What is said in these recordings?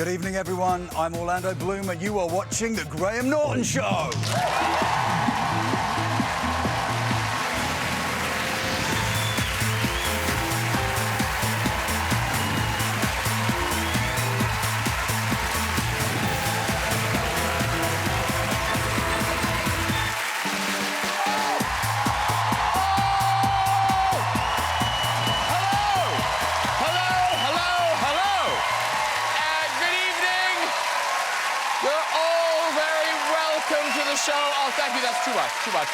Good evening, everyone. I'm Orlando Bloom, and you are watching The Graham Norton Show. Show. Oh, thank you. That's too much.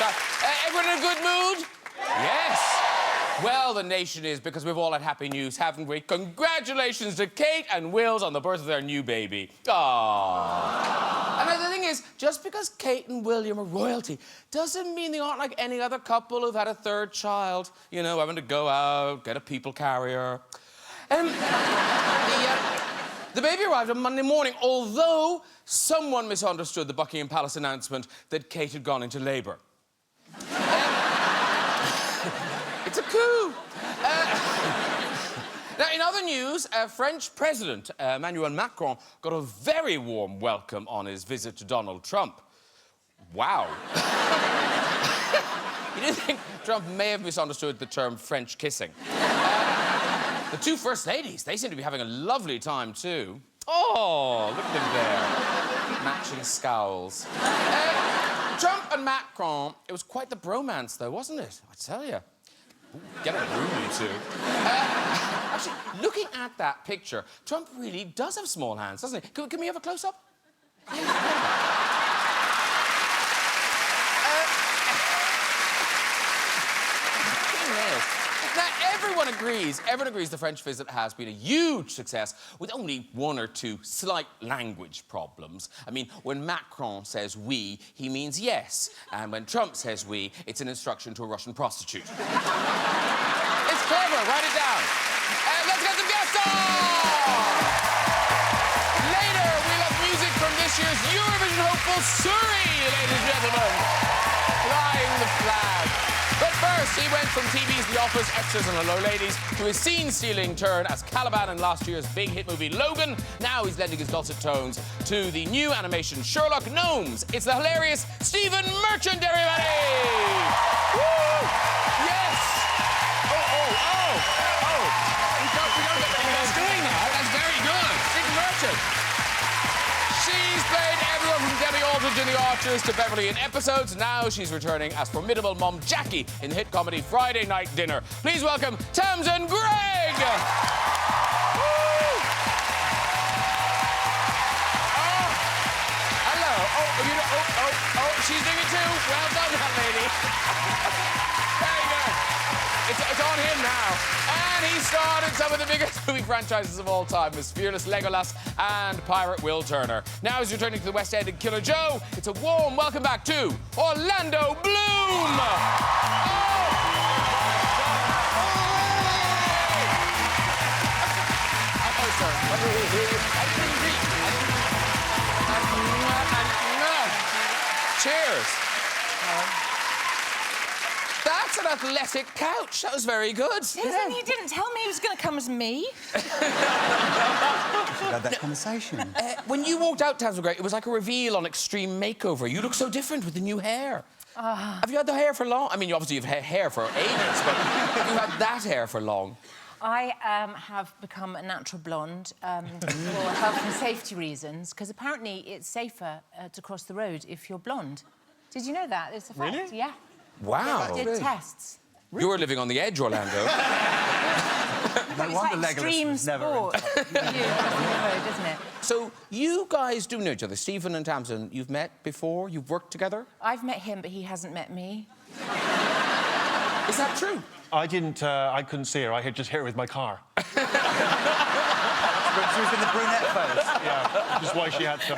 Everyone in a good mood? Yes. Well, the nation is, because we've all had happy news, haven't we? Congratulations to Kate and Wills on the birth of their new baby. Aww. And the thing is, just because Kate and William are royalty doesn't mean they aren't like any other couple who've had a third child. You know, having to go out, get a people carrier. The baby arrived on Monday morning, although someone misunderstood the Buckingham Palace announcement that Kate had gone into labour. It's a coup. Now, in other news, French President Emmanuel Macron got a very warm welcome on his visit to Donald Trump. Wow. You do think Trump may have misunderstood the term French kissing? The two first ladies, they seem to be having a lovely time, too. Oh, look at them there. Matching scowls. Trump and Macron, it was quite the bromance, though, wasn't it? I tell you. Get a room, you two. Actually, looking at that picture, Trump really does have small hands, doesn't he? Can we have a close-up? Now, everyone agrees the French visit has been a huge success, with only one or two slight language problems. I mean, when Macron says oui, he means yes. And when Trump says oui, it's an instruction to a Russian prostitute. It's clever, write it down. Let's get some guests on! Later, we'll have music from this year's Eurovision hopeful Surrey, ladies and gentlemen. Flying the flag. But first, he went from TV's The Office, Extras and Hello Ladies to his scene-stealing turn as Caliban in last year's big hit movie Logan. Now he's lending his dulcet tones to the new animation Sherlock Gnomes. It's the hilarious Stephen Merchant, everybody! Woo! Yes! Oh! We don't get what he's doing now. That's very good. Stephen Merchant. She's played everyone from Debbie Aldridge in The Archers to Beverly in Episodes. Now she's returning as formidable mom Jackie in the hit comedy Friday Night Dinner. Please welcome Tamsin Greig! Hello. She's doing it too. Well done, that lady. Very good. It's on him now. And he starred in some of the biggest movie franchises of all time, as fearless Legolas and pirate Will Turner. Now he's returning to the West End in Killer Joe. It's a warm welcome back to Orlando Bloom! Cheers. That's an athletic couch. That was very good. Yes, you didn't tell me he was going to come as me. We had that conversation. When you walked out, Tamsin Greig, it was like a reveal on Extreme Makeover. You look so different with the new hair. Have you had the hair for long? I mean, obviously you've had hair for ages, but have you had that hair for long? I have become a natural blonde for health and safety reasons, because apparently it's safer to cross the road if you're blonde. Did you know that? It's a fact. Really? Yeah. Wow. They did tests. Really? You were living on the edge, Orlando. No wonder like extreme Legolas was never sport. Isn't it? So you guys do know each other. Stephen and Tamsin, you've met before? You've worked together? I've met him, but he hasn't met me. Is that true? I couldn't see her. I could just hear her with my car. She was in the brunette phase. Yeah, which is why she had to.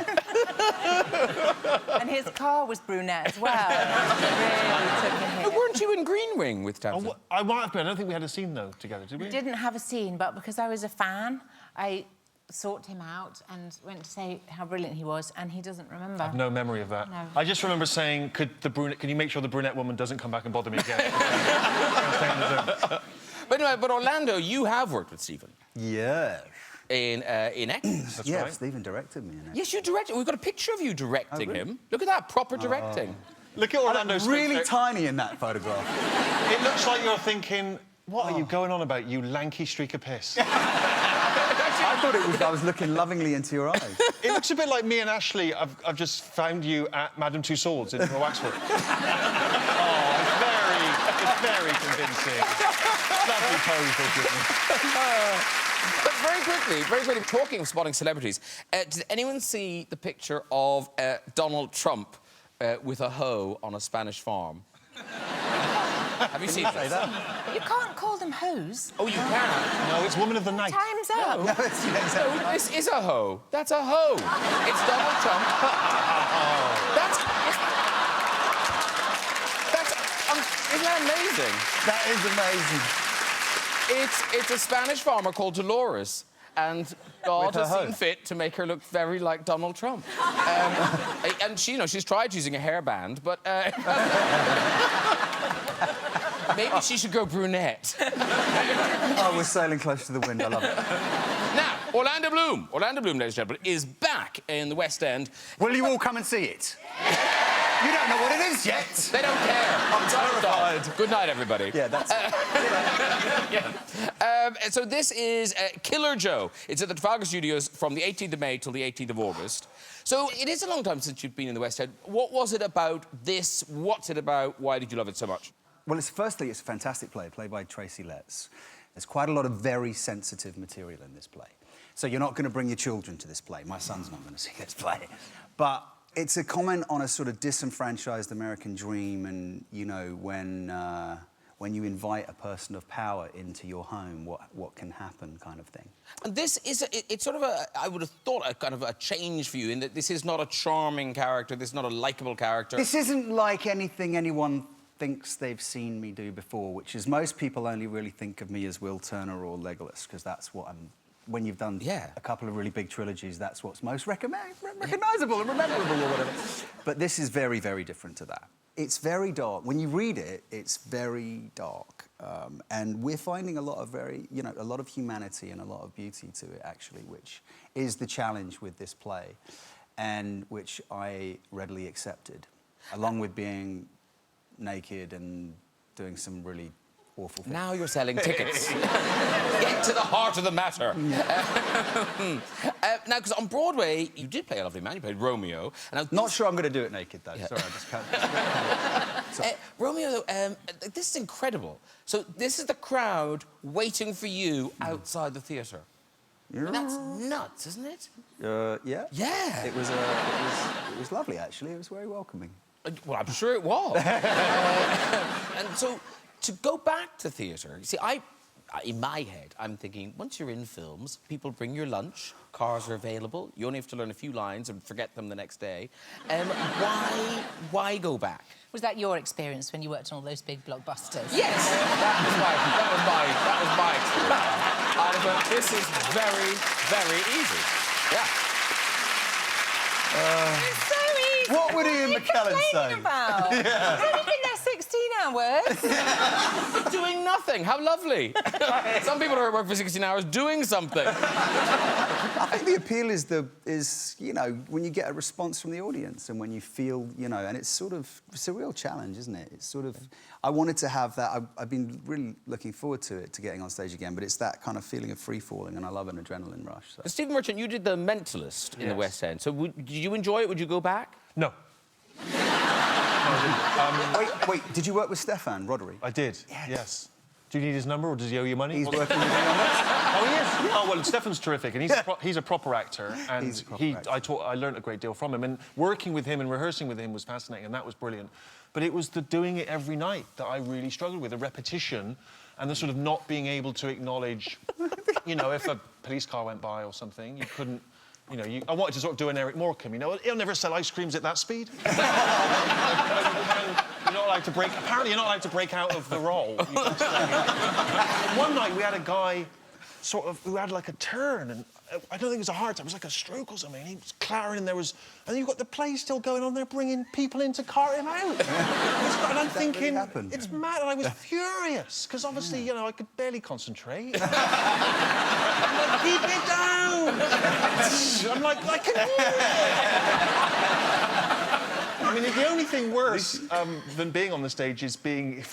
And his car was brunette as well. Really took a hit. But weren't you in Green Ring with Tamsin? I might have been. I don't think we had a scene, though, together, did we? We didn't have a scene, but because I was a fan, I sought him out and went to say how brilliant he was, and he doesn't remember. I have no memory of that. No. I just remember saying, can you make sure the brunette woman doesn't come back and bother me again? But Orlando, you have worked with Stephen. Yes. in X. That's yeah, right. Stephen directed me in it. Yes, you directed. We've got a picture of you directing really? him. Look at that, proper directing. Look at Orlando's Really face. tiny in that photograph. It looks like you're thinking, what are you going on about, you lanky streak of piss? I thought it was. I was looking lovingly into your eyes. It looks a bit like me and Ashley. I've just found you at Madame Tussauds in Waxford. Oh, it's very convincing. Lovely pose they've given me. But very quickly, talking of spotting celebrities, did anyone see the picture of Donald Trump with a hoe on a Spanish farm? Have you seen this? You can't call them hoes. Oh, you can. No, it's Woman of the Night. Time's up. No, it's, yeah, exactly. No, this is a hoe. That's a hoe. It's Donald Trump. Isn't that amazing? That is amazing. It's a Spanish farmer called Dolores, and God With her has seen hoe. fit to make her look very like Donald Trump. And she, she's tried using a hairband, but maybe she should go brunette. Oh, we're sailing close to the wind. I love it. Now, Orlando Bloom, ladies and gentlemen, is back in the West End. Will you all come and see it? You don't know what it is yet. They don't care. I'm terrified. Good night, everybody. Yeah, that's it. So this is Killer Joe. It's at the Trafalgar Studios from the 18th of May till the 18th of August. So it is a long time since you've been in the West End. What was it about this? What's it about? Why did you love it so much? Well, firstly, it's a fantastic play, played by Tracy Letts. There's quite a lot of very sensitive material in this play. So you're not going to bring your children to this play. My son's not going to see this play. But it's a comment on a sort of disenfranchised American dream and, you know, when you invite a person of power into your home, what can happen kind of thing. And this is, it's sort of I would have thought, a kind of a change for you in that this is not a charming character, this is not a likeable character. This isn't like anything anyone thinks they've seen me do before, which is most people only really think of me as Will Turner or Legolas, because that's what I'm... When you've done a couple of really big trilogies, that's what's most recognisable and rememberable or whatever. But this is very, very different to that. It's very dark. When you read it, it's very dark. And we're finding a lot of a lot of humanity and a lot of beauty to it, actually, which is the challenge with this play, and which I readily accepted, along with being naked and doing some really awful things. Now you're selling tickets. Get to the heart of the matter. Now, because on Broadway, you did play a lovely man. You played Romeo. And Not sure I'm going to do it naked, though. Sorry, I just can't. Romeo, this is incredible. So this is the crowd waiting for you outside the theatre. Yeah. That's nuts, isn't it? Yeah. Yeah. It was lovely, actually. It was very welcoming. Well, I'm sure it was. And so, to go back to theatre, you see, in my head, I'm thinking, once you're in films, people bring your lunch, cars are available, you only have to learn a few lines and forget them the next day. Why go back? Was that your experience when you worked on all those big blockbusters? Yes, that was my experience. I thought, this is very, very easy. Yeah. It's so easy. What would Ian McKellen say? About? Yeah. I've only been there 16 hours. Doing nothing. How lovely. Some people are at work for 16 hours doing something. I think the appeal is, you know, when you get a response from the audience and when you feel, you know, and it's a real challenge, isn't it? It's sort of... I wanted to have that. I've been really looking forward to getting on stage again, but it's that kind of feeling of free-falling, and I love an adrenaline rush. So. Stephen Merchant, you did The Mentalist in the West End. So did you enjoy it? Would you go back? No. Wait, did you work with Stefan Rodri? I did, yes. Do you need his number, or does he owe you money? He's working with me on this. Oh, he is? Oh, well, Stefan's terrific, and he's a proper actor, and I learned a great deal from him, and working with him and rehearsing with him was fascinating, and that was brilliant. But it was the doing it every night that I really struggled with, the repetition and the sort of not being able to acknowledge, you know, if a police car went by or something, you couldn't, you know, I wanted to sort of do an Eric Morecambe, you know, he'll never sell ice creams at that speed. You're not allowed to break... Apparently, you're not allowed to break out of the role. One night, we had a guy, sort of, who had, like, a turn, and I don't think it was a heart attack, it was like a stroke or something. He was clattering, and you've got the play still going on there, bringing people in to cart him out. And I'm thinking, really it's mad, and I was furious, because obviously, you know, I could barely concentrate. I'm like, keep it down! I'm like, I can hear it! I mean, the only thing worse than being on the stage is being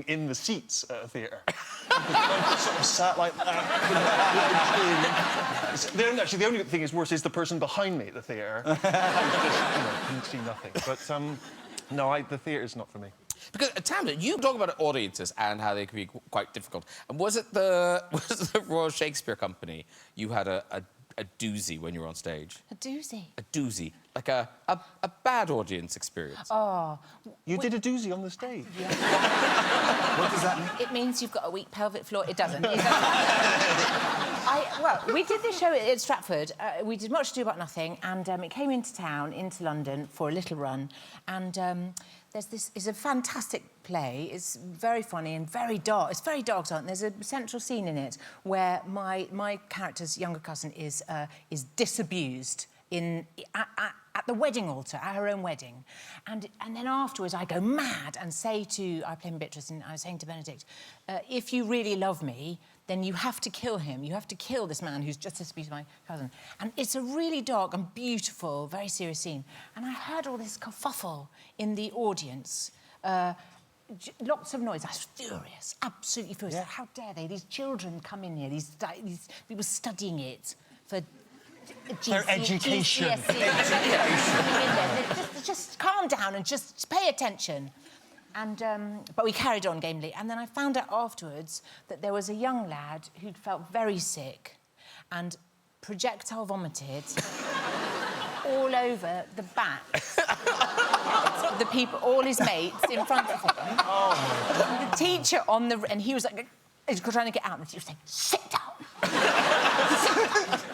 in the seats at a theatre. I'm sort of sat like that. Actually, the only thing is worse is the person behind me at the theatre. Couldn't see nothing. But no, the theatre is not for me. Because, Tamsin, you talk about audiences and how they can be quite difficult. And was it the Royal Shakespeare Company you had a doozy when you were on stage? A doozy? A doozy. Like a bad audience experience. Oh. You did a doozy on the stage? Yeah. What does that mean? It means you've got a weak pelvic floor. It doesn't. Well, we did this show at Stratford. We did Much Ado About Nothing, and it came into town, into London, for a little run. And it's a fantastic play. It's very funny and very dark. It's very dark, and there's a central scene in it where my character's younger cousin is disabused at the wedding altar, at her own wedding. And then afterwards I go mad and say to... I play Beatrice, and I was saying to Benedict, if you really love me, then you have to kill him. You have to kill this man who's just disabused my cousin. And it's a really dark and beautiful, very serious scene. And I heard all this kerfuffle in the audience. Lots of noise. I was furious, absolutely furious. Yeah. How dare they? These children come in here, these people studying it for... Their education. Just calm down and just pay attention. And but we carried on gamely. And then I found out afterwards that there was a young lad who'd felt very sick and projectile vomited all over the back. The people, all his mates in front of him. Oh, my God. The teacher and he was like, he's trying to get out, and the teacher was saying, sit down.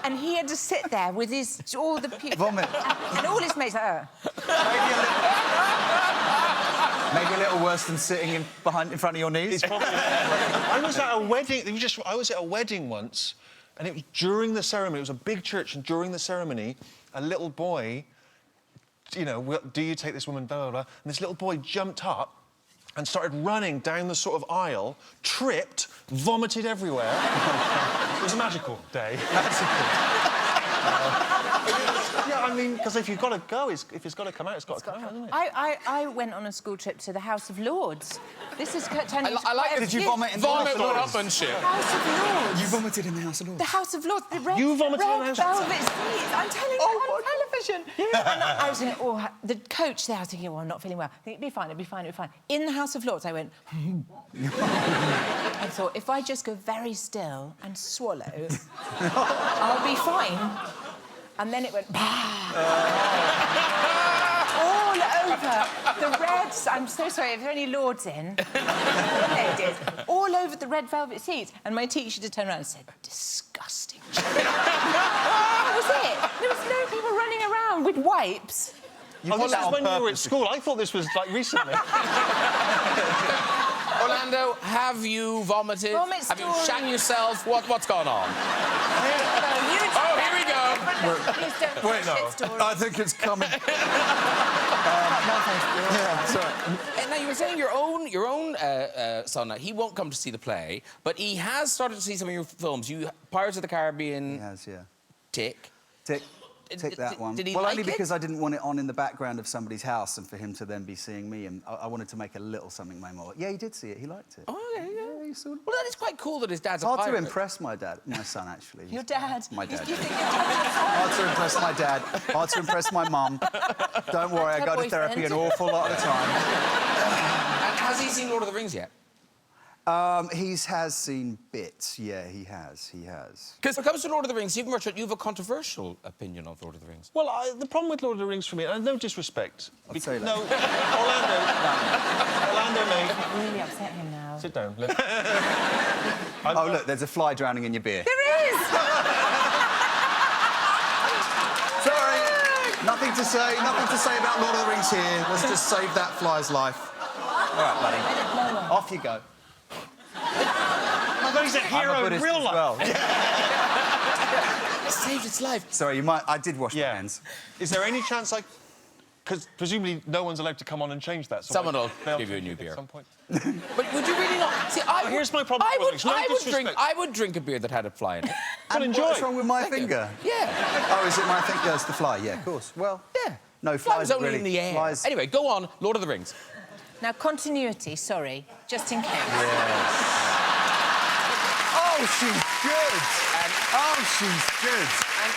And he had to sit there with all the people... Vomit. And all his mates like, Maybe a little worse than sitting in front of your knees. I was at a wedding. I was at a wedding once, and it was during the ceremony. It was a big church, and during the ceremony, a little boy, you know, do you take this woman, blah, blah, blah, and this little boy jumped up and started running down the sort of aisle, tripped, vomited everywhere. It was a magical day. Yeah, I mean, because if you've got to go, if it's got to come out, it's got to come out, hasn't it? I went on a school trip to the House of Lords. This is turning into... I like it. Did you vomit in the House of Lords? Upmanship. House of Lords. You vomited in the House of Lords? The House of Lords. The red, You vomited in the House of Lords? velvet seats. I'm telling you, on television. Yeah. And I was thinking, oh, the coach there, I was thinking, well, I'm not feeling well. I think, it'll be fine, it'll be fine, it'll be fine. In the House of Lords, I went... I thought, if I just go very still and swallow, I'll be fine. And then it went... all over the reds. I'm so sorry, if there are any lords in, ladies, all over the red velvet seats. And my teacher just turned around and said, disgusting. That was it. There was no people running around with wipes. This was when you were at school. I thought this was, like, recently. Orlando, have you vomited? Vomit have you story. shat yourself? What's going on? Oh, here we go. Please don't Wait, no. shit stories. I think it's coming. Yeah, sorry. Now, you were saying your own son, he won't come to see the play, but he has started to see some of your films. Pirates of the Caribbean... He has, yeah. Tick. Tick that one. Did he well, like only it? because I didn't want it on in the background of somebody's house and for him to then be seeing me, and I wanted to make a little something memorable. Yeah, he did see it. He liked it. Oh, okay, yeah. He saw it. Well, that is quite cool that his dad's It's hard a pirate. to impress my son, actually. Your dad? My dad. You think your dad's Hard to impress my dad. Hard to impress my mum. Don't worry, I Her go to boyfriend. therapy an awful lot of the time. And has he seen Lord of the Rings yet? He has seen bits. Yeah, he has. Because when it comes to Lord of the Rings, you have a controversial opinion of Lord of the Rings. Well, the problem with Lord of the Rings for me, and no disrespect... say that. No, Orlando, mate. really upset him now. Sit down. Look. Oh, look, there's a fly drowning in your beer. There is! Sorry. Nothing to say about Lord of the Rings here. Let's just save that fly's life. All right, buddy. Off you go. I thought he's a hero in real life. Well. It saved its life. Sorry, I did wash my hands. Is there any chance I... Because presumably no one's allowed to come on and change that. So Someone will give you a new beer. At some point. But would you really not... See, here's my problem. I would drink a beer that had a fly in it. And enjoy. what's wrong with my finger? Yeah. Oh, is it my finger? It's the fly. Yeah, of course. Well, Yeah. no, Flies flies only really, in the air. Flies... Anyway, go on. Lord of the Rings. Now, continuity, sorry, just in case. Yes. Oh, she's good. And, Oh, she's good. and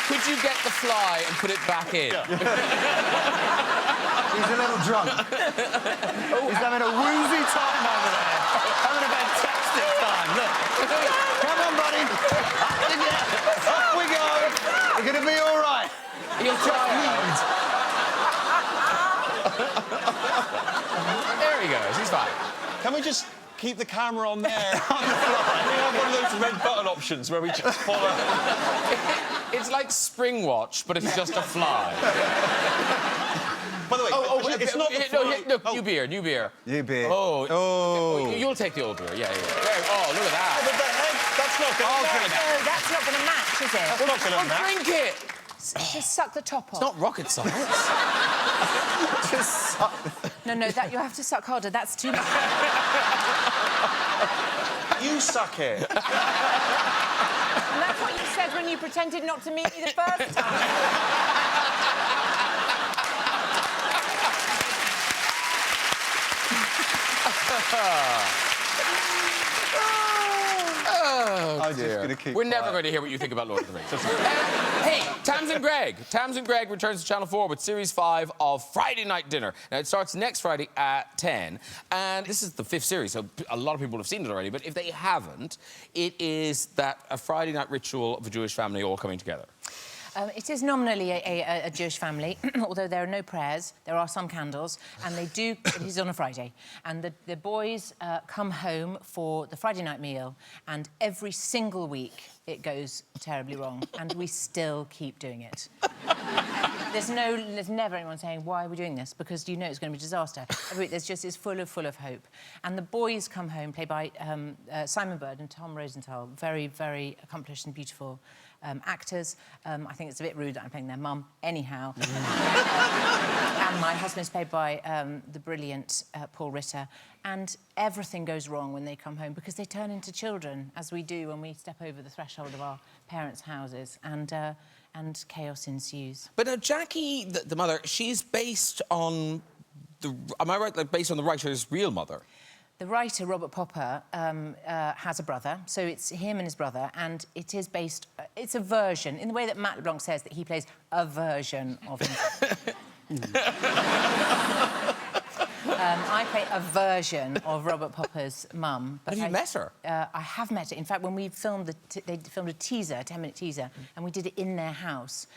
could you get the fly and put it back in? He's a little drunk. He's having a woozy time over there. Having a fantastic time. Look. Come on, buddy. Up we go. We're going to be all right. He'll try it. There he goes. He's fine. Can we just keep the camera on there? On the fly. We have one of those red button options where we just follow. It's like Spring Watch, but it's just a fly. By the way, it's not the fly. No, new beer. New beer. Oh. You'll take the old beer. Yeah. Oh, look at that. But the head, that's not going to match. No, that's not going to match, is it? That's not going to match. Drink it. Just suck the top off. It's not rocket science. Just suck. No, that you have to suck harder. That's too much. You suck it. And that's what you said when you pretended not to meet me the first time. I'm just going to keep We're never quiet. going to hear what you think about Lord of the Rings. Hey, Tams and Greg. Tams and Greg returns to Channel 4 with Series 5 of Friday Night Dinner. Now, it starts next Friday at 10, and this is the 5th series, so a lot of people have seen it already, but if they haven't, it is that a Friday night ritual of a Jewish family all coming together. It is nominally a Jewish family, although there are no prayers. There are some candles, and they do... It is on a Friday. And the boys come home for the Friday night meal, and every single week it goes terribly wrong, and we still keep doing it. There's never anyone saying, why are we doing this? Because you know it's going to be a disaster. Every week it's full of hope. And the boys come home, played by Simon Bird and Tom Rosenthal, very, very accomplished and beautiful actors. I think it's a bit rude that I'm playing their mum. Anyhow. And my husband's played by the brilliant Paul Ritter. And everything goes wrong when they come home because they turn into children, as we do when we step over the threshold of our parents' houses. And chaos ensues. But now, Jackie, the mother, she's based on the... Am I right? Like, based on the writer's real mother? The writer, Robert Popper, has a brother, so it's him and his brother, and it is based... It's a version, in the way that Matt LeBlanc says that he plays a version of himself. I play a version of Robert Popper's mum. Have you met her? I have met her. In fact, when we filmed they filmed a teaser, a 10-minute teaser, and we did it in their house,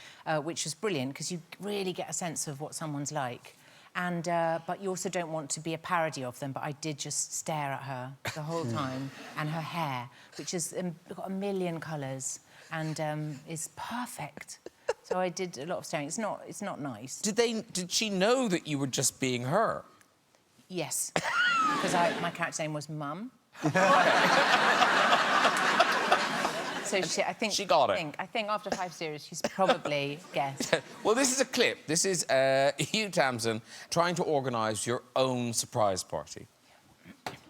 which was brilliant, because you really get a sense of what someone's like. And, but you also don't want to be a parody of them, but I did just stare at her the whole time, and her hair, which has got a million colours and is perfect. So I did a lot of staring. It's not nice. Did she know that you were just being her? Yes, because my character's name was Mum. So I think she got it. I think after 5 series, she's probably guessed. Well, this is a clip. This is Hugh Tamsin trying to organise your own surprise party.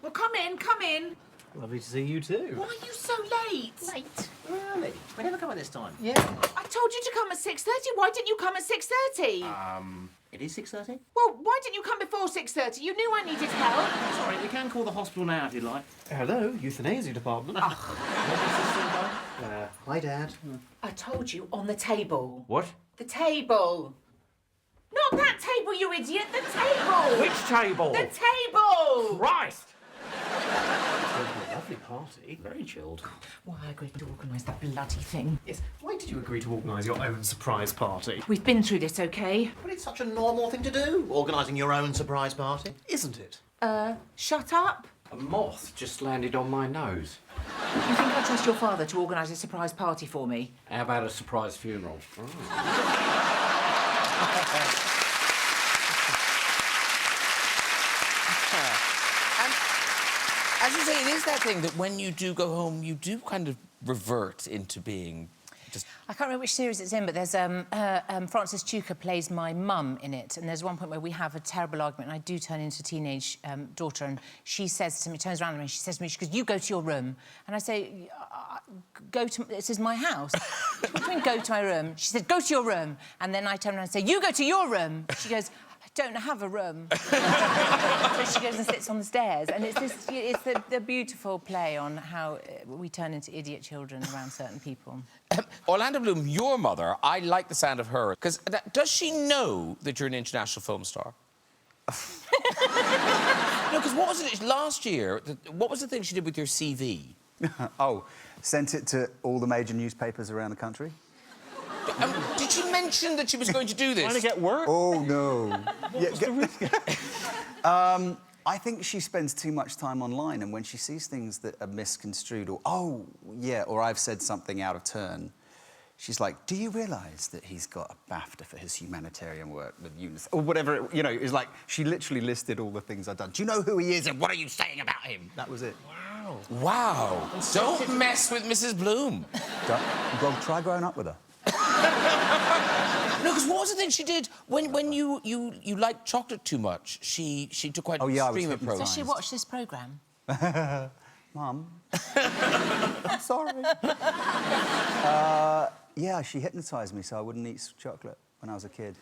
Well, come in, come in. Lovely to see you too. Why are you so late? Late? Early. We never come at this time. Yeah. I told you to come at 6:30. Why didn't you come at 6:30? It is 6:30? Well, why didn't you come before 6:30? You knew I needed help. Sorry, we can call the hospital now if you'd like. Hello, euthanasia department. Hi, Dad. I told you, on the table. What? The table. Not that table, you idiot. The table. Which table? The table. Christ! A lovely party. Very chilled. Why I agreed to organise that bloody thing. Yes. Why did you agree to organise your own surprise party? We've been through this, OK? But it's such a normal thing to do, organising your own surprise party, isn't it? Shut up. A moth just landed on my nose. You think I trust your father to organise a surprise party for me? How about a surprise funeral? And as you say, it is that thing that when you do go home, you do kind of revert into being just... I can't remember which series it's in, but there's Frances Tucker plays my mum in it, and there's one point where we have a terrible argument, and I do turn into a teenage daughter, and she says to me, turns around at me, she says to me, she goes, "You go to your room," and I say, "Go to..." This is my house. What do you mean, go to my room? She said, "Go to your room," and then I turn around and say, "You go to your room." She goes, "I don't have a room." So she goes and sits on the stairs, and it's the beautiful play on how we turn into idiot children around certain people. Orlando Bloom, your mother, I like the sound of her, because does she know that you're an international film star? No, because what was it last year? What was the thing she did with your CV? Oh, sent it to all the major newspapers around the country. Did she mention that she was going to do this? Trying to get work? Oh, no. I think she spends too much time online, and when she sees things that are misconstrued or, oh, yeah, or I've said something out of turn, she's like, "Do you realise that he's got a BAFTA for his humanitarian work with UNICEF?" Or whatever, you know, it's like, she literally listed all the things I've done. "Do you know who he is and what are you saying about him?" That was it. Wow. Wow. Don't mess with Mrs. Bloom. Go try growing up with her. No, because what was the thing she did when you liked chocolate too much? She took quite an extreme approach. Does she watch this programme? Mum. I'm sorry. Yeah, she hypnotised me so I wouldn't eat chocolate when I was a kid.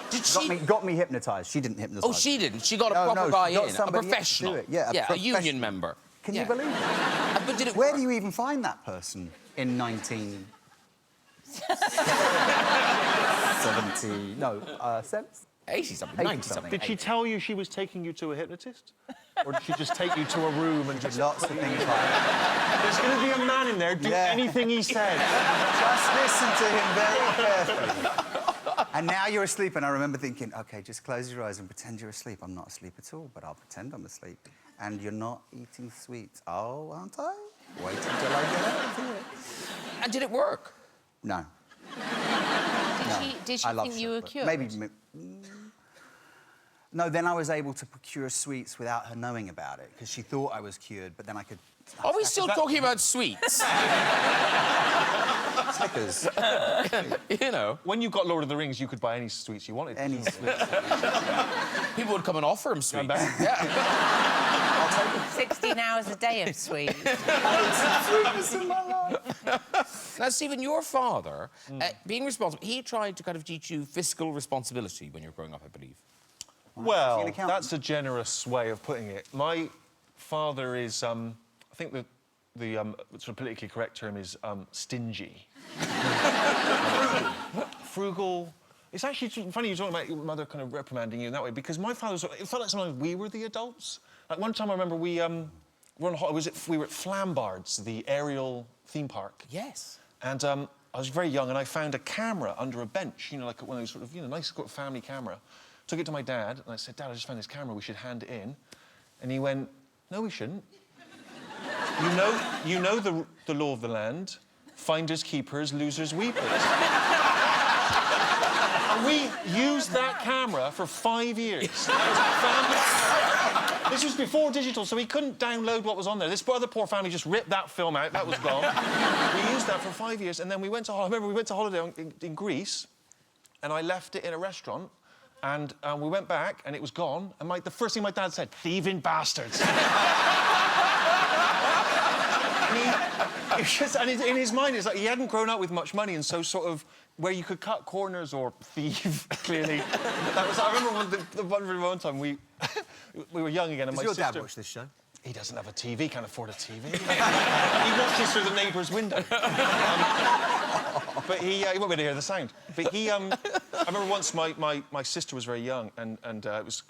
Did she... Got me hypnotised. She didn't hypnotise. Oh, she didn't? She got a proper guy in, a professional. Yeah, a union member. Can you believe it? But did it Where work? do you even find that person in 19... 70... No, 80-something, 90-something. Did she tell you she was taking you to a hypnotist? Or did she just take you to a room and just... Lots of things like that. There's going to be a man in there, do anything he says. Just listen to him very carefully. And now you're asleep, and I remember thinking, OK, just close your eyes and pretend you're asleep. I'm not asleep at all, but I'll pretend I'm asleep. And you're not eating sweets. Oh, aren't I? Wait until I get out of here. And did it work? No. Did she think you were cured? Maybe... No, then I was able to procure sweets without her knowing about it, because she thought I was cured, but then I could... Are we still talking about sweets? Snickers. You know. When you got Lord of the Rings, you could buy any sweets you wanted. Any sweets. People would come and offer him sweets. Yeah. I'll take it. 16 hours a day of sweets. Sweetness in my life. Now, Stephen, your father, being responsible, he tried to kind of teach you fiscal responsibility when you were growing up, I believe. Well, that's a generous way of putting it. My father is, I think the sort of politically correct term is stingy. Frugal. It's actually funny you're talking about your mother kind of reprimanding you in that way, because my father was... It felt like sometimes we were the adults. Like, one time I remember we were at Flambards, the aerial theme park. Yes. And I was very young, and I found a camera under a bench, you know, like one of those sort of, you know, nice family camera. Took it to my dad, and I said, "Dad, I just found this camera, we should hand it in." And he went, "No, we shouldn't. You know the law of the land. Finders, keepers, losers, weepers." And we used that camera for 5 years. This was before digital, so we couldn't download what was on there. This other poor family just ripped that film out, that was gone. We used that for 5 years, and then we went to... I remember we went to holiday in Greece, and I left it in a restaurant. And we went back, and it was gone. And the first thing my dad said, "Thieving bastards." And in his mind, it's like he hadn't grown up with much money, and so sort of where you could cut corners or thieve, clearly. I remember one time we were young again, and my sister... Does your dad watch this show? He doesn't have a TV, can't afford a TV. He watches through the neighbour's window. But he won't be able to hear the sound. But he, I remember once my sister was very young, and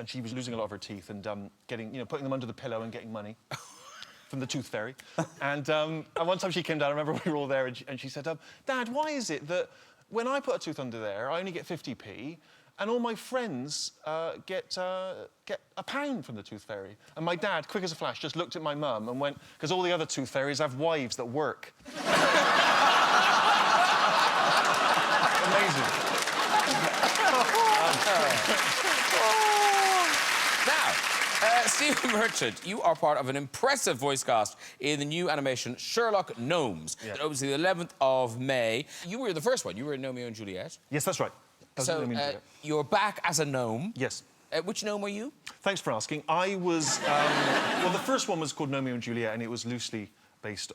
she was losing a lot of her teeth and putting them under the pillow and getting money from the tooth fairy. And one time she came down, I remember we were all there, and she said, "Dad, why is it that when I put a tooth under there, I only get 50p, and all my friends get £1 from the tooth fairy?" And my dad, quick as a flash, just looked at my mum and went, "Because all the other tooth fairies have wives that work." Amazing. Now, Stephen Merchant, you are part of an impressive voice cast in the new animation Sherlock Gnomes. Yeah. It opens the 11th of May. You were the first one. You were in Romeo and Juliet. Yes, that's right. So you're back as a gnome. Yes. Which gnome were you? Thanks for asking. I was... well, the first one was called Romeo and Juliet, and it was loosely based,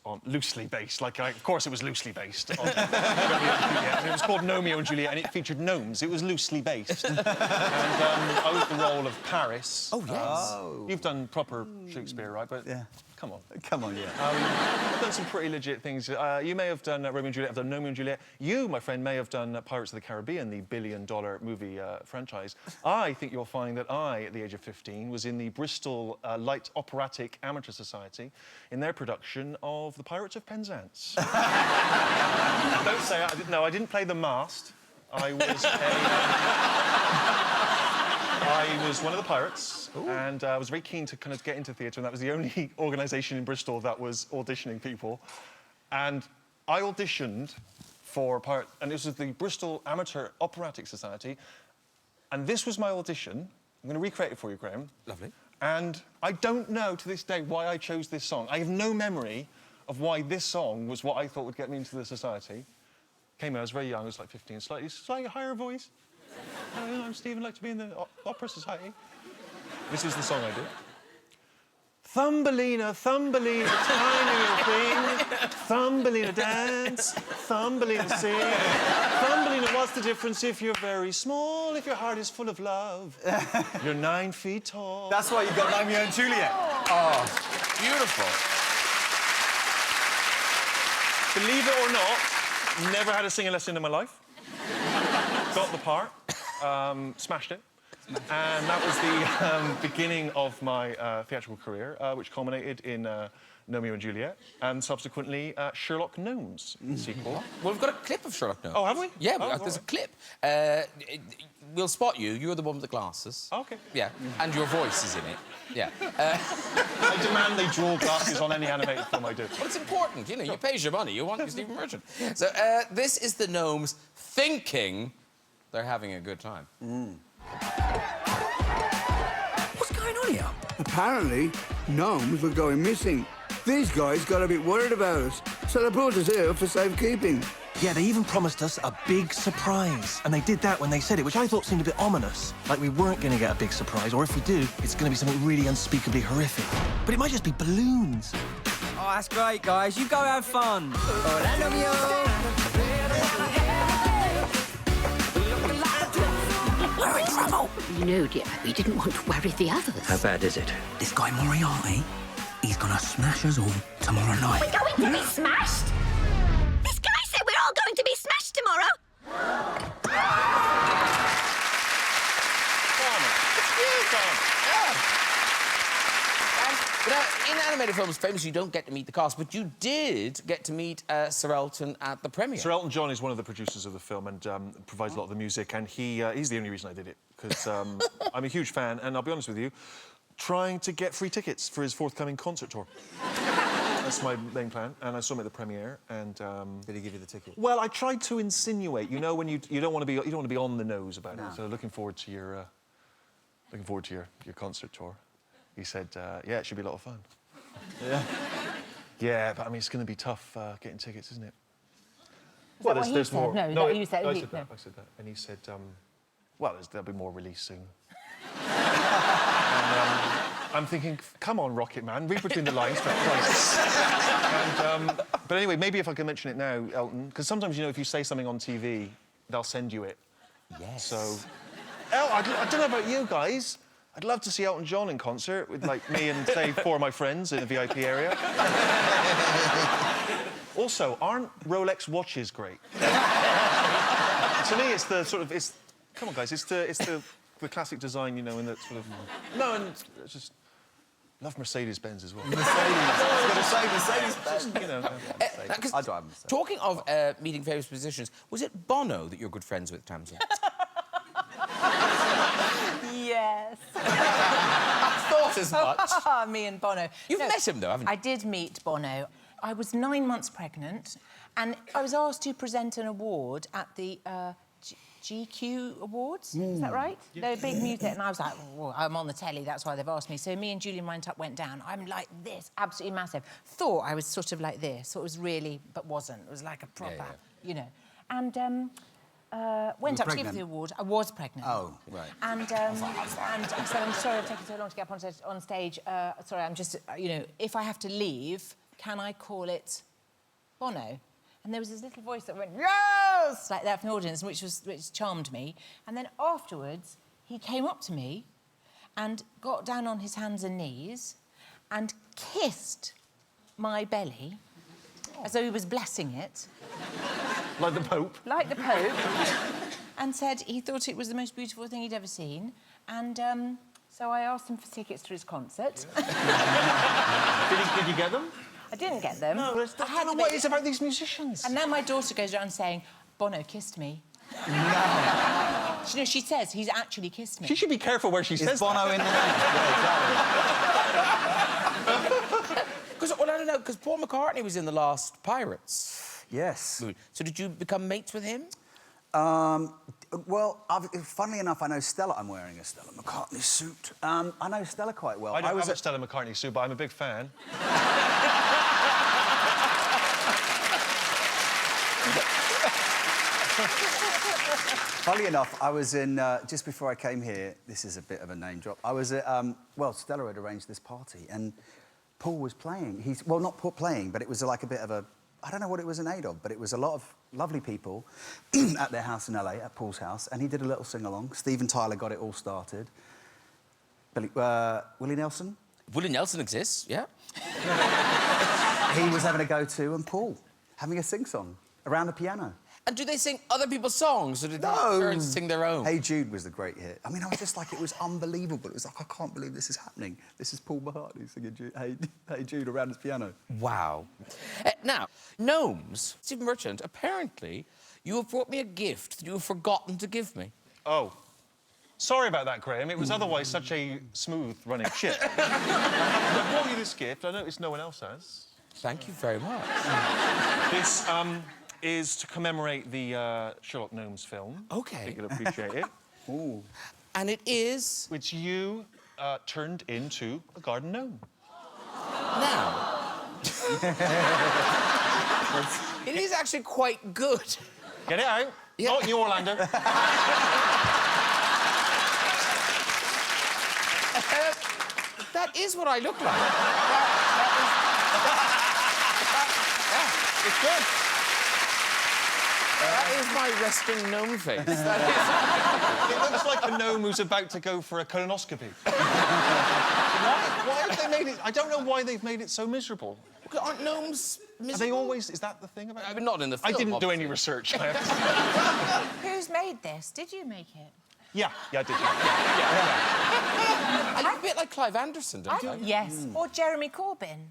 like, of course it was loosely based on Romeo and Juliet. And it was called Romeo and Juliet, and it featured gnomes. It was loosely based. And I was the role of Paris. Oh, yes. You've done proper Shakespeare, right? But Yeah. come on. Come on, yeah. I've done some pretty legit things. You may have done Romeo and Juliet. I've done Romeo and Juliet. You, my friend, may have done Pirates of the Caribbean, the billion-dollar movie franchise. I think you'll find that I, at the age of 15, was in the Bristol Light Operatic Amateur Society in their production of The Pirates of Penzance. Don't say I didn't play the mast. I was one of the pirates. Ooh. And I was very keen to kind of get into theatre, and that was the only organisation in Bristol that was auditioning people. And I auditioned for a pirate, and this was the Bristol Amateur Operatic Society, and this was my audition. I'm going to recreate it for you, Graham. Lovely. And I don't know to this day why I chose this song. I have no memory of why this song was what I thought would get me into the society. Came in, I was very young, I was like 15, slightly higher voice. I'm Stephen, like to be in the Opera Society. This was the song I did. Thumbelina, Thumbelina, tiny little thing. Thumbelina dance, Thumbelina sing. Thumbelina, what's the difference if you're very small, if your heart is full of love? You're 9 feet tall. That's why you got Romeo and Juliet. Oh, beautiful. Believe it or not, never had a singing lesson in my life. Got the part, smashed it. And that was the beginning of my theatrical career, which culminated in Romeo and Juliet, and subsequently Sherlock Gnomes sequel. Well, we've got a clip of Sherlock Gnomes. Oh, have we? Yeah, Oh, there's right. a clip. We'll spot you. You're the one with the glasses. OK. Yeah, and your voice is in it. Yeah. I demand they draw glasses on any animated film I do. Well, it's important, you know, you pay your money, you want your Stephen Merchant. So, this is the gnomes thinking they're having a good time. What's going on here? Apparently, gnomes were going missing. These guys got a bit worried about us, so they brought us here for safekeeping. Yeah, they even promised us a big surprise. And they did that when they said it, which I thought seemed a bit ominous. Like we weren't going to get a big surprise, or if we do, it's going to be something really unspeakably horrific. But it might just be balloons. Oh, that's great, guys. You go have fun. We're in trouble. You know, dear, we didn't want to worry the others. How bad is it? This guy Moriarty, he's gonna smash us all tomorrow night. We're going to be smashed? This guy said we're all going to be smashed tomorrow. Now, in animated films, famously, you don't get to meet the cast, but you did get to meet Sir Elton at the premiere. Sir Elton John is one of the producers of the film and provides a lot of the music, and he's the only reason I did it, because I'm a huge fan, and I'll be honest with you, trying to get free tickets for his forthcoming concert tour. That's my main plan, and I saw him at the premiere, and... Did he give you the ticket? Well, I tried to insinuate, you know, when you don't want to be on the nose about it, so looking forward to your concert tour. He said, yeah, it should be a lot of fun. Yeah. Yeah, but I mean, it's going to be tough getting tickets, isn't it? Well, what he said? more. No, you said... I he- said that. no. I said that. And he said, well, there'll be more released soon. and, I'm thinking, come on, Rocket Man, read between the lines, for Christ's sake. And, but anyway, maybe if I can mention it now, Elton, because sometimes, you know, if you say something on TV, they'll send you it. Yes. So... I don't know about you guys. I'd love to see Elton John in concert with, like, me and, say, 4 of my friends in a VIP area. Also, aren't Rolex watches great? To me, it's the sort of... Come on, guys, it's the classic design, you know, in that sort of... No, and it's just... Love Mercedes-Benz as well. Mercedes. I was going to say Mercedes-Benz. You know, I drive Mercedes. Talking of meeting famous musicians, was it Bono that you're good friends with, Tamsin? Yes. I thought as much. Me and Bono. You've met him, though, haven't you? I did meet Bono. I was 9 months pregnant, and I was asked to present an award at the GQ Awards, is that right? They're big music, and I was like, oh, I'm on the telly, that's why they've asked me. So me and Julian went down. I'm like this, absolutely massive. Thought I was sort of like this, thought it was really, but wasn't. It was like a proper, you know. And went up to give the award. I was pregnant. Oh, right. And I said, I'm sorry I've taken so long to get up on stage. Sorry, I'm just, you know, if I have to leave, can I call it Bono? And there was this little voice that went, yes! Like that from the audience, which charmed me. And then afterwards, he came up to me and got down on his hands and knees and kissed my belly as though he was blessing it. Like the Pope? Like the Pope. And said he thought it was the most beautiful thing he'd ever seen. And so I asked him for tickets to his concert. Did you get them? I didn't get them. No, I don't know what it is about these musicians. And now my daughter goes around saying, Bono kissed me. No. You know, she says he's actually kissed me. She should be careful where she says Bono in the name? Because, well, I don't know, because Paul McCartney was in the last Pirates. Yes. movie. So did you become mates with him? Well, funnily enough, I know Stella. I'm wearing a Stella McCartney suit. I know Stella quite well. I don't have a Stella McCartney suit, but I'm a big fan. Funnily enough, I was in, just before I came here, this is a bit of a name drop, I was at, well, Stella had arranged this party, and Paul was playing. Well, not Paul playing, but it was like a bit of a, I don't know what it was in aid of, but it was a lot of lovely people at their house in LA, at Paul's house, and he did a little sing-along. Steven Tyler got it all started. Willie Nelson? Willie Nelson exists, yeah. He was having a go-to, and Paul having a sing-song around the piano. And do they sing other people's songs, or did they parents sing their own? Hey Jude was the great hit. I mean, I was just like, it was unbelievable. It was like, I can't believe this is happening. This is Paul McCartney singing Hey Jude around his piano. Wow. Now, Gnomes, Stephen Merchant, apparently you have brought me a gift that you have forgotten to give me. Oh. Sorry about that, Graham. It was otherwise such a smooth running ship. I brought you this gift. I noticed no one else has. Thank you very much. This, is to commemorate the Sherlock Gnomes film. OK. I think you'll appreciate it. Ooh. And it is? Which you turned into a garden gnome. Now... it is actually quite good. Get it out. Yeah. Not in your Orlando. That is what I look like. It's good. That is my resting gnome face. It looks like a gnome who's about to go for a colonoscopy. Why have they made it... I don't know why they've made it so miserable. Aren't gnomes miserable? Are they always... Is that the thing about I mean, not in the film, I didn't do obviously. any research. Who's made this? Did you make it? Yeah, I did. I look a bit like Clive Anderson, don't I? Yes. Or Jeremy Corbyn.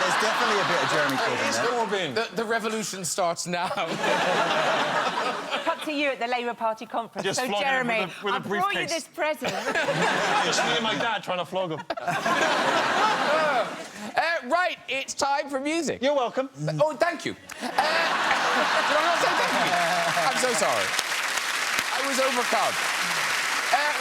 There's definitely a bit of Jeremy Corbyn there. The revolution starts now. Cut to you at the Labour Party conference. Just so, flogging Jeremy, him with a I brought you briefcase. this present. It's me and my dad trying to flog him. Right, it's time for music. You're welcome. Oh, thank you. Did I not say thank you? I'm so sorry. I was overcome.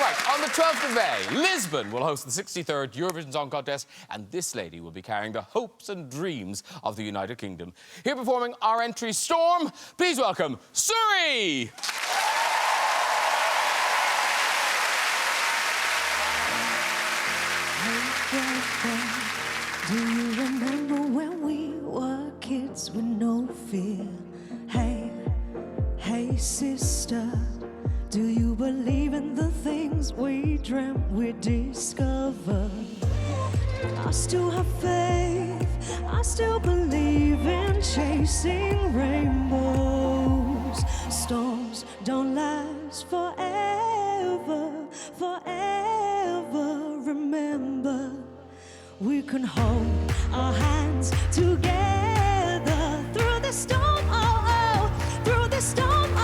Right, on the 12th of May, Lisbon will host the 63rd Eurovision Song Contest, and this lady will be carrying the hopes and dreams of the United Kingdom. Here performing our entry, Storm, please welcome Suri! Do you remember when we were kids with no fear? Hey, hey sister, do you believe in the things we dreamt we discovered? I still have faith, I still believe in chasing rainbows. Storms don't last forever, forever. Remember, we can hold our hands together through the storm, oh, oh, through the storm, oh, oh.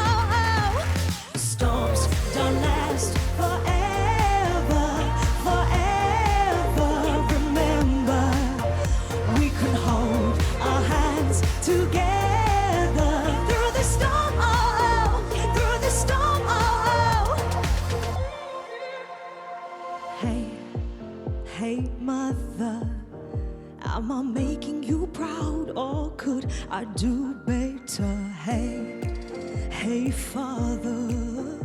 Storms don't last forever, forever. Remember, we can hold our hands together. I do better. Hey, hey, Father,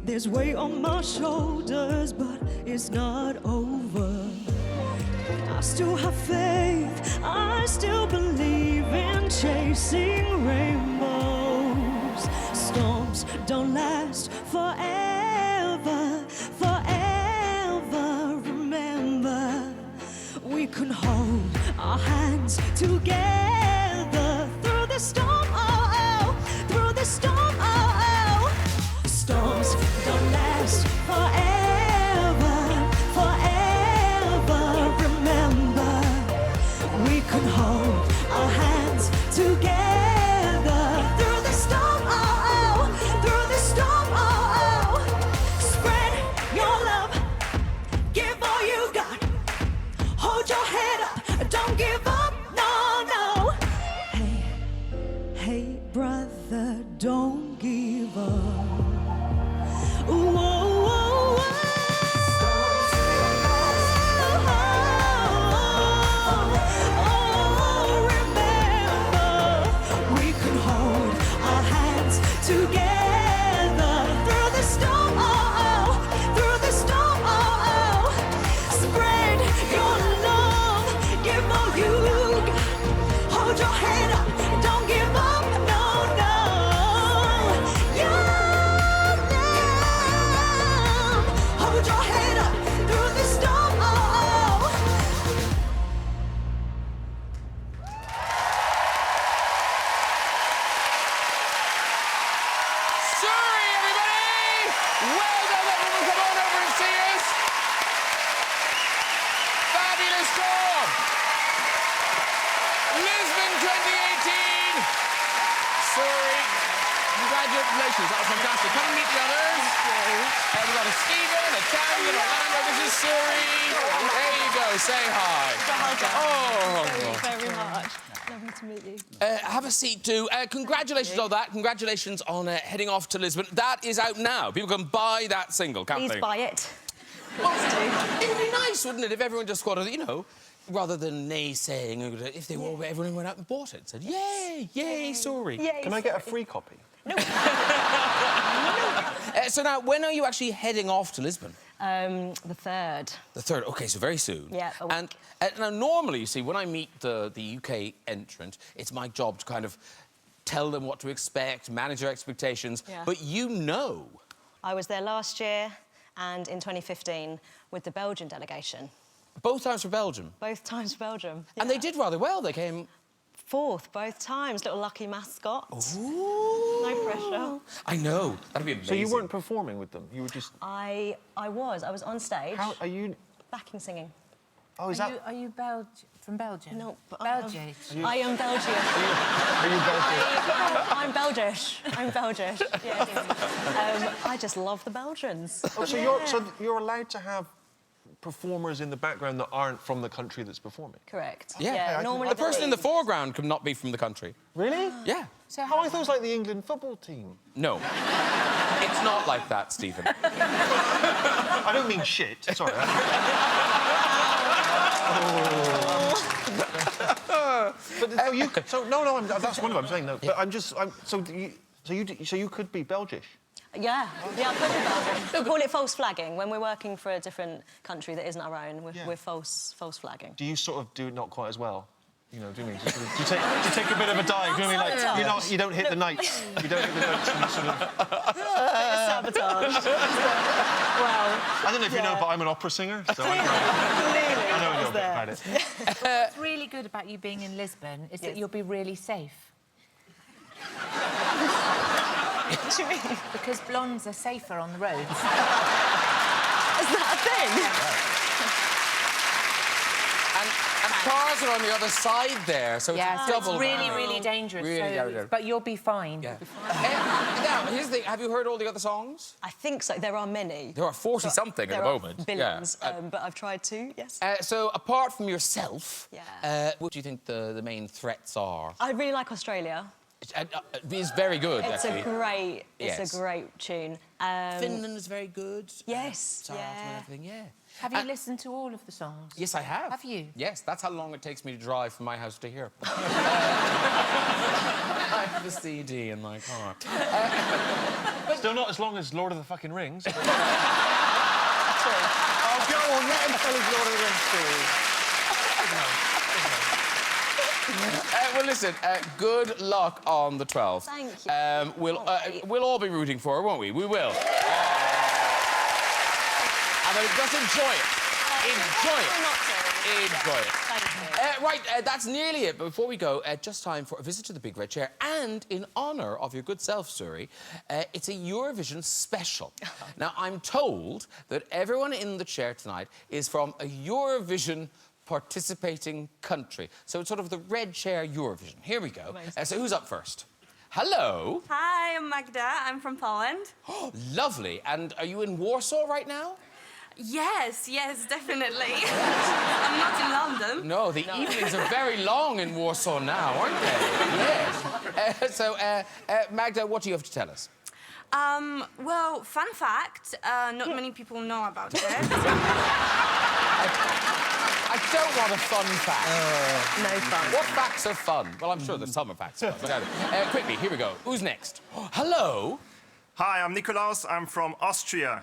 there's weight on my shoulders, but it's not over. I still have faith, I still believe in chasing rainbows. Storms don't last forever, forever. Remember, we can hold our hands together through the storm, oh, oh, through the storm, oh, oh. Storms don't last forever, forever. Remember, we can hold our hands together through the storm, oh, oh, through the storm, oh, oh. Spread your love, give all you got. Hold your head up, don't give up, no, no. Hey, hey, brother, don't give up. Ooh, oh, oh, oh. Remember, we can hold our hands together through the storm, oh, oh, through the storm, oh, oh. Spread your love, give all you got. Hold your head up, don't give up, no, no. Young love, hold your head up through the storm, oh, oh. Surrey, everybody! Well done, everyone. Come on over and see us. Fabulous job. Lisbon 2018. Surrey. Congratulations. That was fantastic. Come and meet the others. We've got a Stephen, a Tang, and Orlando. This is Surrey. There you go. Say hi. Oh. Thank you very much. Lovely to meet you. Have a seat, too. Congratulations on that. Congratulations on heading off to Lisbon. That is out now. People can buy that single, can't Please they? buy it. Well, it would be nice, wouldn't it, if everyone just squatted, you know, rather than naysaying, if they all, everyone went out and bought it. Said, yay, yay, sorry. Yay, Can I get a free copy? So now, when are you actually heading off to Lisbon? The 3rd. The 3rd. OK, so very soon. Yeah. And now, normally, you see, when I meet the UK entrant, it's my job to kind of tell them what to expect, manage their expectations. Yeah. But you know. I was there last year and in 2015 with the Belgian delegation. Both times for Belgium. Both times for Belgium. And they did rather well. They came 4th both times. Little lucky mascot. Ooh. No pressure. I know. That'd be amazing. So you weren't performing with them? You were just... I was on stage. How are you... Backing singing. Oh, is Are you from Belgium? No, but Belgium. I am Belgian. Are you Belgian? I'm Belgish. I'm Belgish. Yes. I just love the Belgians. Oh, so you're allowed to have performers in the background that aren't from the country that's performing? Correct. Yeah. Normally the person in the foreground could not be from the country. Really? Yeah. So Oh, I thought it was like the England football team. No. It's not like that, Stephen. I don't mean shit. Sorry. But no, that's one of them. I'm saying no. But so you could be Belgish. Yeah, I could be Belgian. We call it false flagging when we're working for a different country that isn't our own. We're false flagging. Do you sort of do it not quite as well? You know, do you mean? Do you take a bit of a dive? Do you know what I mean? Like, you don't hit the notes. You don't hit the notes and you sort of... Sabotage. Well... I don't know if you know, but I'm an opera singer, so I know a little bit about it. What's really good about you being in Lisbon is that you'll be really safe. What do you mean? Because blondes are safer on the roads. Is that a thing? And cars are on the other side there, so it's double. It's really, really dangerous. Really dangerous. But you'll be fine. Yeah. Now, here's the thing. Have you heard all the other songs? I think so. There are many. There are 40-something at the moment. Billions, but I've tried to, yes. So, apart from yourself, what do you think the main threats are? I really like Australia. It's very good, It's actually. a great tune. Finland is very good. Yes, And everything, Have you listened to all of the songs? Yes, I have. Have you? Yes, that's how long it takes me to drive from my house to here. I have the CD in my car. Still not as long as Lord of the fucking Rings. Oh, go on, let him tell his Lord of the Rings story. Well, listen, good luck on the 12th. Thank you. We'll all be rooting for her, won't we? We will. And just enjoy it. Enjoy it. Enjoy it. Thank you. Right, that's nearly it. But before we go, just time for a visit to the Big Red Chair. And in honour of your good self, Suri, it's a Eurovision special. Now, I'm told that everyone in the chair tonight is from a Eurovision participating country. So it's sort of the Red Chair Eurovision. Here we go. So who's up first? Hello. Hi, I'm Magda. I'm from Poland. Oh, lovely. And are you in Warsaw right now? Yes, definitely. I'm not in London. No, the evenings are very long in Warsaw now, aren't they? Yes. Magda, what do you have to tell us? Well, fun fact, not many people know about it. I don't want a fun fact. No fun. What facts are fun? Well, I'm sure there's some facts are fun. But quickly, here we go. Who's next? Hello. Hi, I'm Nikolaus. I'm from Austria.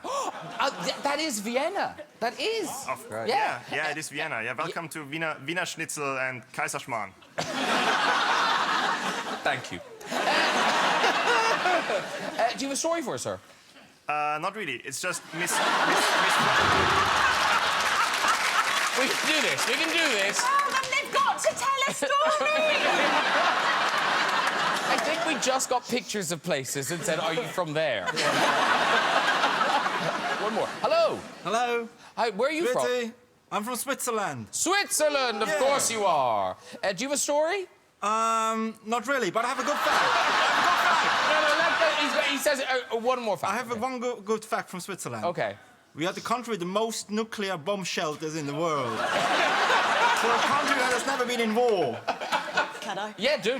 That is Vienna. That is. Yeah, it is Vienna. Yeah, welcome to Wiener Schnitzel and Kaiserschmarrn. Thank you. Do you have a story for us, sir? Not really. It's just We can do this. We can do this. Oh, then they've got to tell a story! I think we just got pictures of places and said, are you from there? One more. Hello. Hello. Hi, where are you from? I'm from Switzerland. Switzerland, of course you are. Do you have a story? Not really, but I have a good fact. No, he says one more fact. I have one good fact from Switzerland. Okay. We are the country with the most nuclear bomb shelters in the world. For a country that has never been in war. Can I? Yeah, do.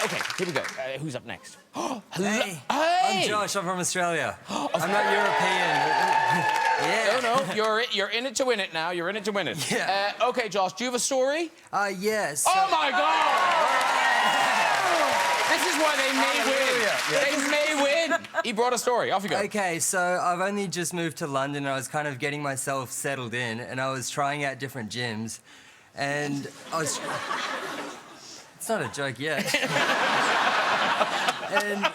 Okay, here we go. Who's up next? Hey. Hey! I'm Josh, I'm from Australia. I'm not European. Yeah. No, you're in it to win it now. You're in it to win it. Yeah. Okay, Josh, do you have a story? Yes. Oh, my God! This is why they may win. They may win. He brought a story. Off you go. Okay, so I've only just moved to London and I was kind of getting myself settled in and I was trying out different gyms and I was... It's not a joke yet. And...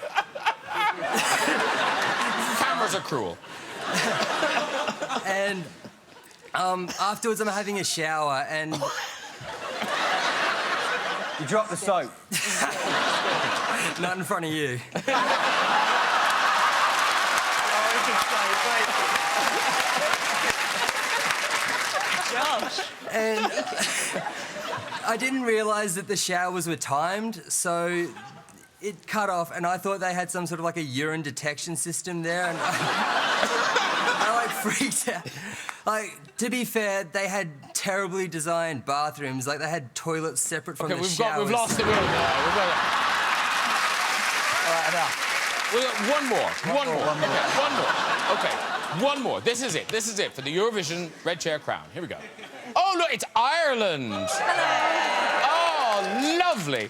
Cameras are cruel. And afterwards I'm having a shower and... You dropped the soap. Not in front of you. Josh. And I didn't realise that the showers were timed, so it cut off, and I thought they had some sort of like a urine detection system there, and I like freaked out. Like, to be fair, they had terribly designed bathrooms. Like, they had toilets separate from the showers. We've lost the will now. All right, enough. We got one more. Okay, one more. This is it for the Eurovision Red Chair crown. Here we go. Oh, look, it's Ireland. Hello. Oh, lovely.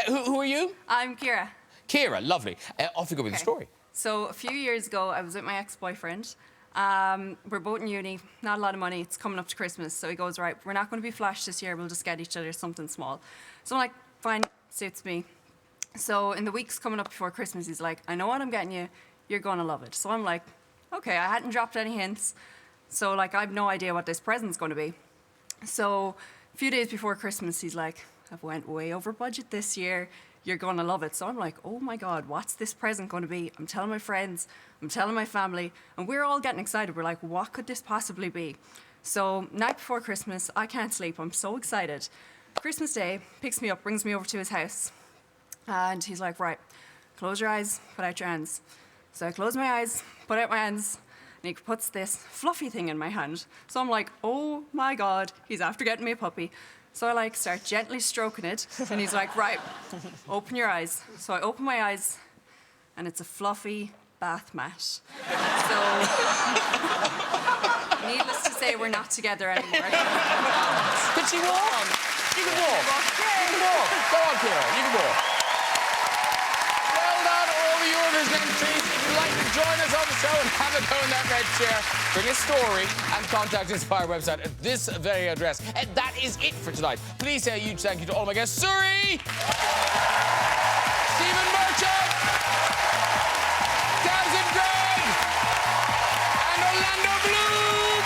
Who are you? I'm Kira. Kira, lovely. Off you go with the story. So a few years ago, I was with my ex-boyfriend. We're both in uni, not a lot of money. It's coming up to Christmas. So he goes, right, we're not going to be flash this year. We'll just get each other something small. So I'm like, fine, suits me. So in the weeks coming up before Christmas, he's like, I know what I'm getting you. You're going to love it. So I'm like, OK, I hadn't dropped any hints. So, like, I have no idea what this present's going to be. So a few days before Christmas, he's like, I've went way over budget this year. You're going to love it. So I'm like, oh, my God, what's this present going to be? I'm telling my friends. I'm telling my family. And we're all getting excited. We're like, what could this possibly be? So night before Christmas, I can't sleep. I'm so excited. Christmas Day, picks me up, brings me over to his house. And he's like, right, close your eyes, put out your hands. So I close my eyes, put out my hands, and he puts this fluffy thing in my hand. So I'm like, oh, my God, he's after getting me a puppy. So I like start gently stroking it, and he's like, right, open your eyes. So I open my eyes, and it's a fluffy bath mat. So, needless to say, we're not together anymore. Could she walk? You can walk. You can walk. Go on, Kira. You can walk. Well done, all the Eurovision entries. If you'd like to join us on the show and have a go in that red chair, bring a story and contact Inspire website at this very address. And that is it for tonight. Please say a huge thank you to all my guests. Suri! Stephen Merchant! Tamsin Gregg! And Orlando Bloom!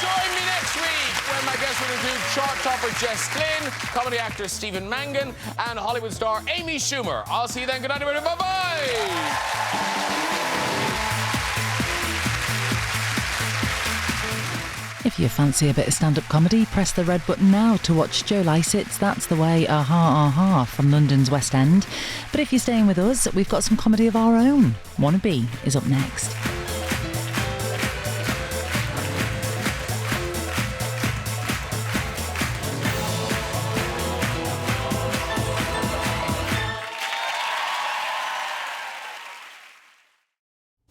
Join me next week when my guests will include chart topper Jess Glynn, comedy actor Stephen Mangan, and Hollywood star Amy Schumer. I'll see you then. Good night, everybody. Bye-bye! If you fancy a bit of stand-up comedy, press the red button now to watch Joe Lycett's That's the Way, Aha, Aha from London's West End. But if you're staying with us, we've got some comedy of our own. Wannabe is up next.